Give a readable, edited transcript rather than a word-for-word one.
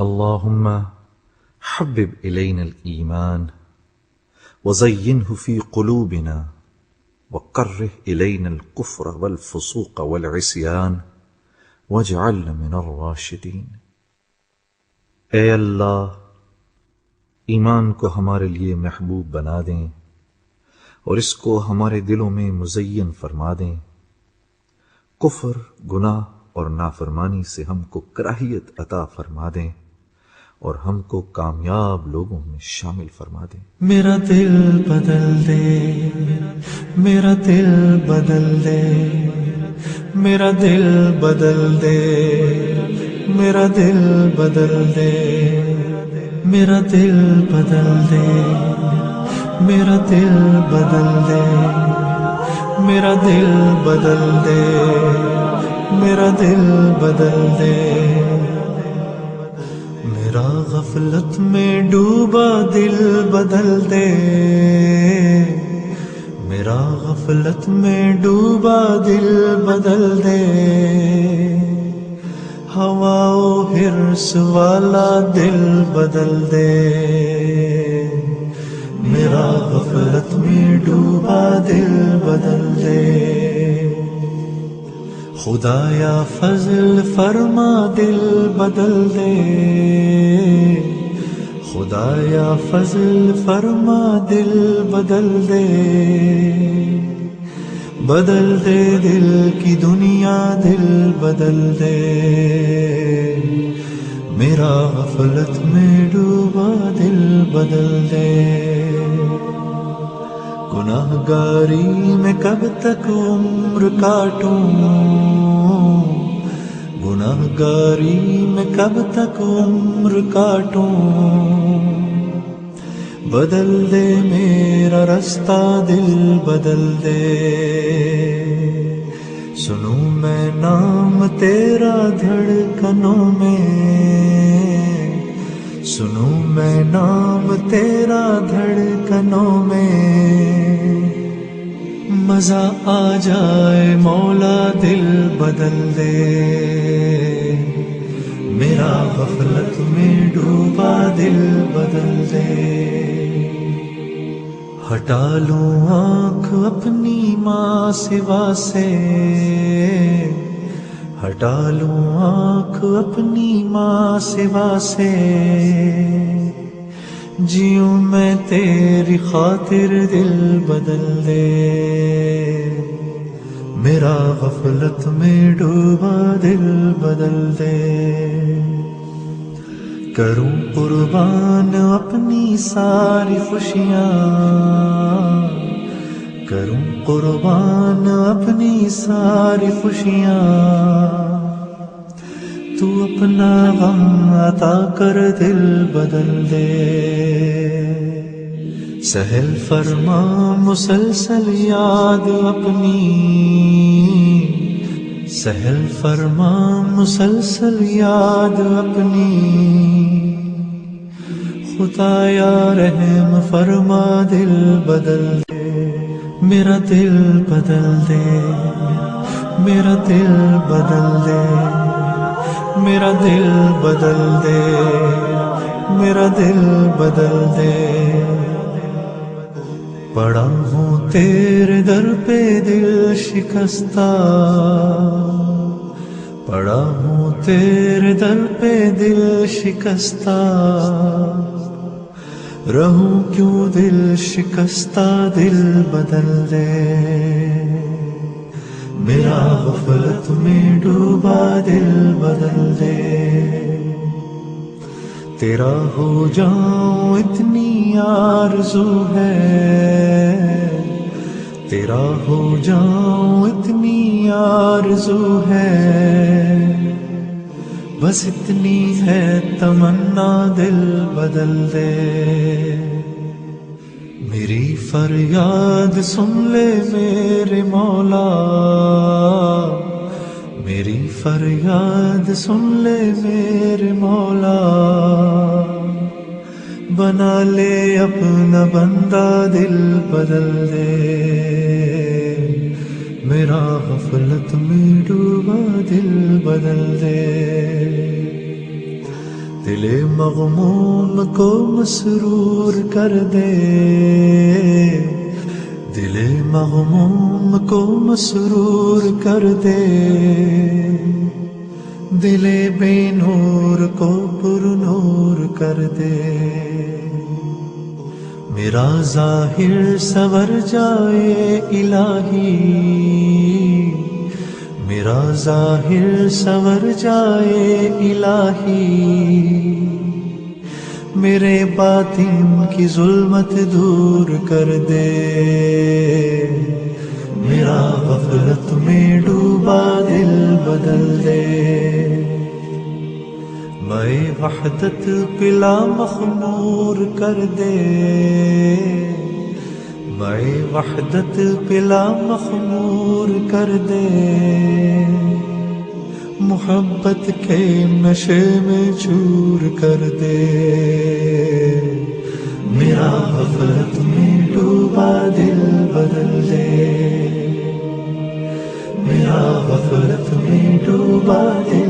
اللهم حبب إلينا الإيمان وزينه في قلوبنا وكره إلينا الكفر والفسوق والعصيان واجعلنا من الراشدين۔ اے اللہ، ایمان کو ہمارے لیے محبوب بنا دیں اور اس کو ہمارے دلوں میں مزین فرما دیں۔ کفر، گناہ اور نافرمانی سے ہم کو کراہیت عطا فرما دیں اور ہم کو کامیاب لوگوں میں شامل فرما دیں۔ میرا دل بدل دے، میرا دل بدل دے، میرا دل بدل دے، میرا دل بدل دے، میرا دل بدل دے، میرا دل بدل دے، میرا دل بدل دے، میرا دل بدل دے۔ میرا غفلت میں ڈوبا دل بدل دے، میرا غفلت میں ڈوبا دل بدل دے، ہوا و حرص والا دل بدل دے، میرا غفلت میں ڈوبا دل بدل دے۔ خدایا فضل فرما دل بدل دے، خدایا فضل فرما دل بدل دے، بدل دے دل کی دنیا دل بدل دے، میرا غفلت میں ڈوبا دل بدل دے۔ گناہ گاری میں کب تک عمر کاٹوں، گناہ گاری میں کب تک عمر کاٹوں، بدل دے میرا رستہ دل بدل دے، سنوں میں نام تیرا دھڑکنوں میں، سنوں میں نام تیرا دھڑکنوں میں، مزہ آ جائے مولا دل بدل دے، میرا غفلت میں ڈوبا دل بدل دے۔ ہٹا لوں آنکھ اپنی ماں سوا سے، ہٹا لوں آنکھ اپنی ماں سوا سے، جیوں میں تیری خاطر دل بدل دے، میرا غفلت میں ڈوبا دل بدل دے۔ کروں قربان اپنی ساری خوشیاں، کروں قربان اپنی ساری خوشیاں، تو اپنا غم عطا کر دل بدل دے، سہل فرما مسلسل یاد اپنی، سہل فرما مسلسل یاد اپنی، خدایا رحم فرما دل بدل دے، میرا دل بدل دے، میرا دل بدل دے، میرا دل بدل دے، میرا دل بدل دے۔ پڑا ہوں تیرے در پہ دل شکستہ، پڑا ہوں تیرے در پہ دل شکستہ، رہوں کیوں دل شکستہ دل بدل دے، میرا غفلت میں ڈوبا دل بدل دے۔ تیرا ہو جاؤں اتنی آرزو ہے، تیرا ہو جاؤں اتنی آرزو ہے، بس اتنی ہے تمنا دل بدل دے، میری فریاد سن لے میرے مولا، میری فریاد سن لے میرے مولا، بنا لے اپنا بندہ دل بدل دے، میرا غفلت میں ڈوبا دل بدل دے۔ دل مغموم کو مسرور کر دے، دل مغموم کو مسرور کر دے، دل بے نور کو پر نور کر دے، میرا ظاہر سنور جائے الہی، میرا ظاہر سنور جائے الہی، میرے باطن کی ظلمت دور کر دے، میرا غفلت میں ڈوبا دل بدل دے، میں وحدت پلا مخمور کر دے، میں وحدت پلا مخمور کر دے، محبت کے نشے میں چور کر دے، میرا غفلت میں ڈوبا دل بدل دے، میرا غفلت میں ڈوبا دل